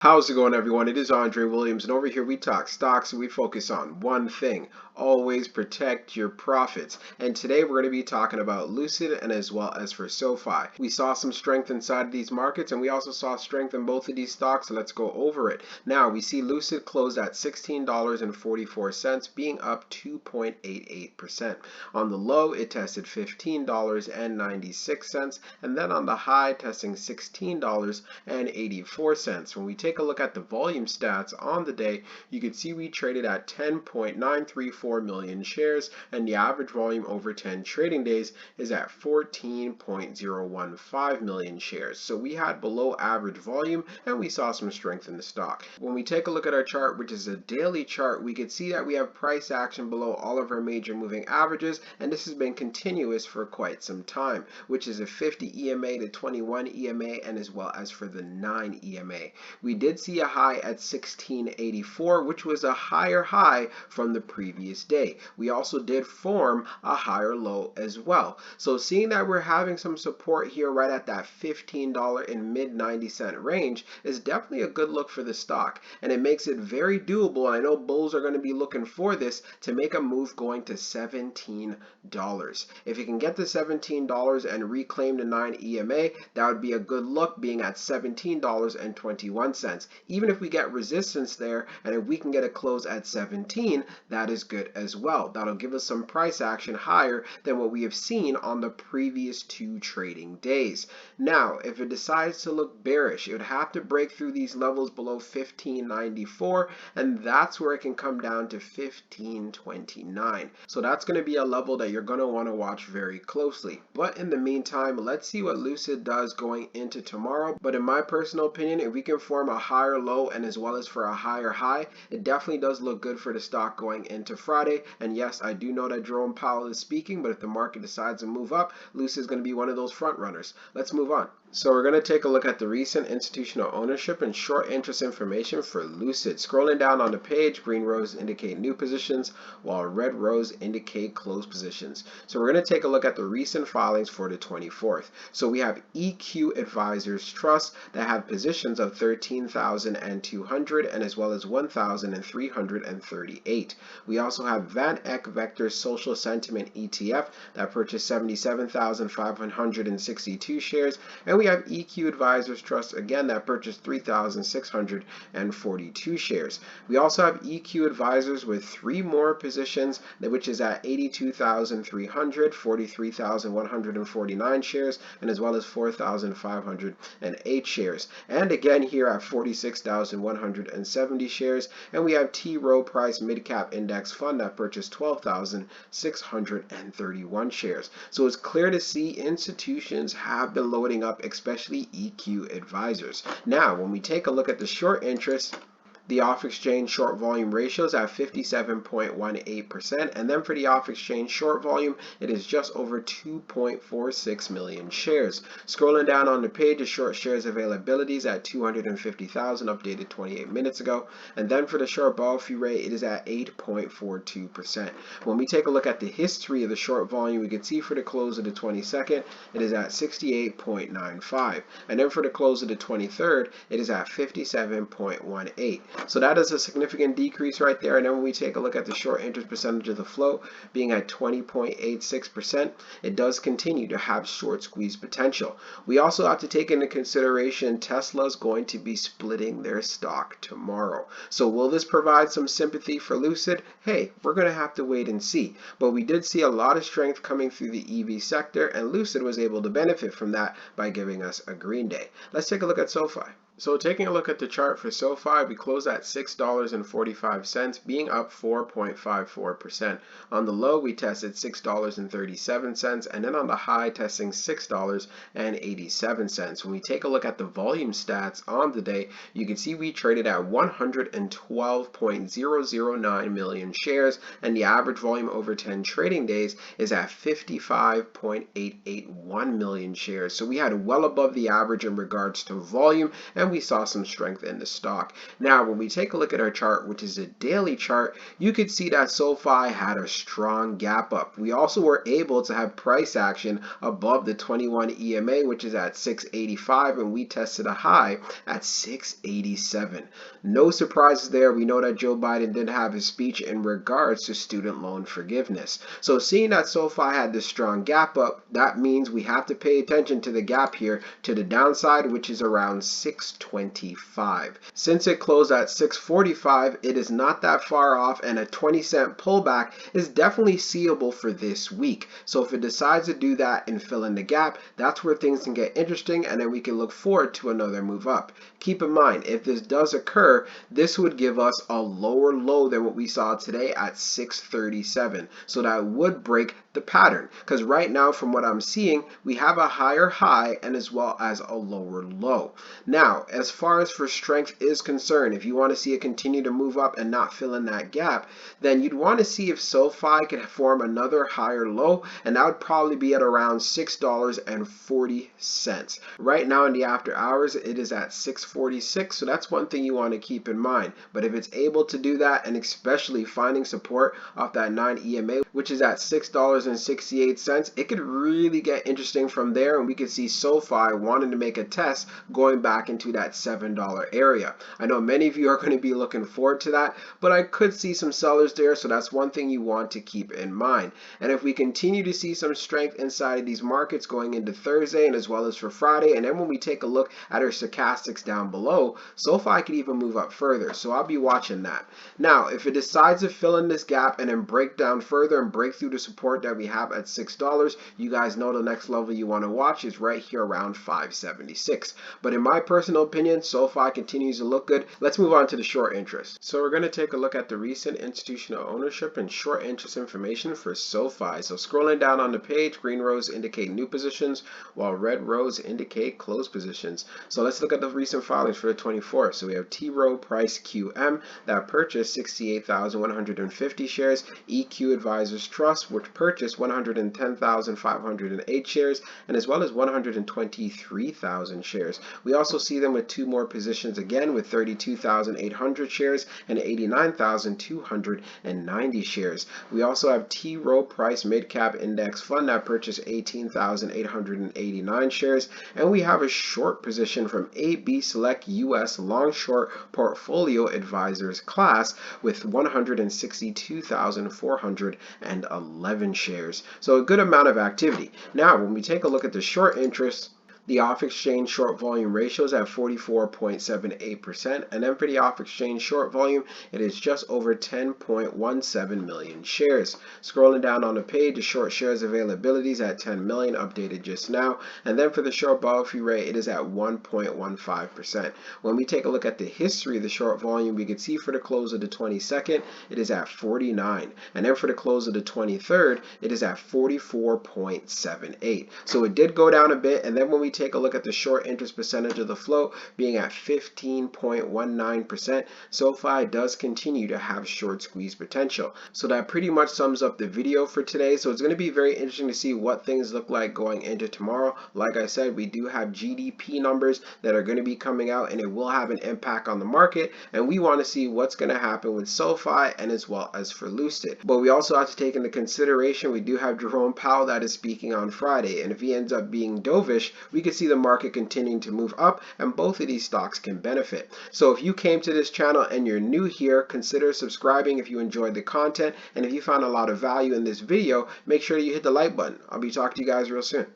How's it going, everyone? It is Andre Williams, and over here we talk stocks and we focus on one thing: always protect your profits. And today we're going to be talking about Lucid and as well as for SOFI. We saw some strength inside of these markets, and we also saw strength in both of these stocks, so let's go over it. Now, we see Lucid closed at $16.44, being up 2.88%. On the low, it tested $15.96, and then on the high, testing $16.84. When we take a look at the volume stats on the day, you can see we traded at 10.934 million shares, and the average volume over 10 trading days is at 14.015 million shares. So we had below average volume, and we saw some strength in the stock. When we take a look at our chart, which is a daily chart, we can see that we have price action below all of our major moving averages, and this has been continuous for quite some time, which is a 50 EMA to 21 EMA, and as well as for the 9 EMA. We did see a high at 1684, which was a higher high from the previous day. We also did form a higher low as well. So seeing that we're having some support here right at that $15 and mid 90-cent range is definitely a good look for the stock, and it makes it very doable. And I know bulls are going to be looking for this to make a move going to $17. If you can get to $17 and reclaim the 9 EMA, that would be a good look, being at $17.21. Even if we get resistance there, and if we can get a close at 17, that is good as well. That'll give us some price action higher than what we have seen on the previous 2 trading days. Now, if it decides to look bearish, it would have to break through these levels below 1594, and that's where it can come down to 1529. So that's going to be a level that you're going to want to watch very closely. But in the meantime, let's see what Lucid does going into tomorrow. But in my personal opinion, if we can form a higher low and as well as for a higher high, it definitely does look good for the stock going into Friday. And yes, I do know that Jerome Powell is speaking, but if the market decides to move up, Lucid is going to be one of those front runners. Let's move on. So we're going to take a look at the recent institutional ownership and short interest information for Lucid. Scrolling down on the page, green rows indicate new positions, while red rows indicate closed positions. So we're going to take a look at the recent filings for the 24th. So we have EQ Advisors Trust that have positions of 13,200 and as well as 1,338. We also have Van Eck Vector Social Sentiment ETF that purchased 77,562 shares, and we have EQ Advisors Trust again that purchased 3,642 shares. We also have EQ Advisors with 3 more positions, which is at 82,300, 43,149 shares, and as well as 4,508 shares. And again here at 46,170 shares, and we have T. Rowe Price Midcap Index Fund that purchased 12,631 shares. So it's clear to see institutions have been loading up, especially EQ Advisors. Now, when we take a look at the short interest, the off-exchange short volume ratio is at 57.18%, and then for the off-exchange short volume, it is just over 2.46 million shares. Scrolling down on the page, the short shares availability is at 250,000, updated 28 minutes ago, and then for the short ball fee rate, it is at 8.42%. When we take a look at the history of the short volume, we can see for the close of the 22nd, it is at 68.95, and then for the close of the 23rd, it is at 57.18. So that is a significant decrease right there. And then when we take a look at the short interest percentage of the float being at 20.86%, it does continue to have short squeeze potential. We also have to take into consideration Tesla's going to be splitting their stock tomorrow. So will this provide some sympathy for Lucid? Hey, we're going to have to wait and see. But we did see a lot of strength coming through the EV sector, and Lucid was able to benefit from that by giving us a green day. Let's take a look at SOFI. So taking a look at the chart for SOFI, we closed at $6.45, being up 4.54%. On the low, we tested $6.37, and then on the high, testing $6.87. When we take a look at the volume stats on the day, you can see we traded at 112.009 million shares, and the average volume over 10 trading days is at 55.881 million shares. So we had well above the average in regards to volume, and and we saw some strength in the stock. Now, when we take a look at our chart, which is a daily chart, you could see that SOFI had a strong gap up. We also were able to have price action above the 21 EMA, which is at 685, and we tested a high at 687. No surprises there. We know that Joe Biden did have his speech in regards to student loan forgiveness. So seeing that SOFI had this strong gap up, that means we have to pay attention to the gap here to the downside, which is around 625. Since it closed at 645, it is not that far off, and a 20-cent pullback is definitely seeable for this week. So if it decides to do that and fill in the gap, that's where things can get interesting, and then we can look forward to another move up. Keep in mind, if this does occur, this would give us a lower low than what we saw today at 637. So that would break the pattern, because right now from what I'm seeing, we have a higher high and as well as a lower low. Now, as far as for strength is concerned, if you want to see it continue to move up and not fill in that gap, then you'd want to see if SOFI could form another higher low, and that would probably be at around $6.40. Right now in the after hours, it is at 646, so that's one thing you want to keep in mind. But if it's able to do that, and especially finding support off that 9 EMA, which is at $6.68, it could really get interesting from there, and we could see SOFI wanting to make a test going back into that $7 area. I know many of you are going to be looking forward to that, but I could see some sellers there, so that's one thing you want to keep in mind. And if we continue to see some strength inside of these markets going into Thursday and as well as for Friday, and then when we take a look at our stochastics down below, SOFI could even move up further, so I'll be watching that. Now, if it decides to fill in this gap and then break down further and break through the support that we have at $6, you guys know the next level you want to watch is right here around 576. But in my personal opinion, SOFI continues to look good. Let's move on to the short interest. So we're going to take a look at the recent institutional ownership and short interest information for SOFI. So scrolling down on the page, green rows indicate new positions, while red rows indicate closed positions. So let's look at the recent filings for the 24th. So we have T. Rowe Price QM that purchased 68,150 shares, EQ Advisors Trust, which purchased 110,508 shares, and as well as 123,000 shares. We also see them with two more positions again with 32,800 shares and 89,290 shares. We also have T. Rowe Price Midcap Index Fund that purchased 18,889 shares, and we have a short position from AB Select US Long Short Portfolio Advisors class with 162,411 shares. So a good amount of activity. Now, when we take a look at the short interest, the off-exchange short volume ratio is at 44.78%, and then for the off-exchange short volume, it is just over 10.17 million shares. Scrolling down on the page, the short shares availability is at 10 million, updated just now, and then for the short borrow fee rate, it is at 1.15%. When we take a look at the history of the short volume, we can see for the close of the 22nd, it is at 49, and then for the close of the 23rd, it is at 44.78. So it did go down a bit, and then when we take a look at the short interest percentage of the float being at 15.19%, SOFI does continue to have short squeeze potential. So that pretty much sums up the video for today. So it's going to be very interesting to see what things look like going into tomorrow. Like I said, we do have GDP numbers that are going to be coming out, and it will have an impact on the market, and we want to see what's going to happen with SOFI and as well as for Lucid. But we also have to take into consideration we do have Jerome Powell that is speaking on Friday, and if he ends up being dovish, we could see the market continuing to move up, and both of these stocks can benefit. So if you came to this channel and you're new here, consider subscribing if you enjoyed the content, and if you found a lot of value in this video, make sure you hit the like button. I'll be talking to you guys real soon.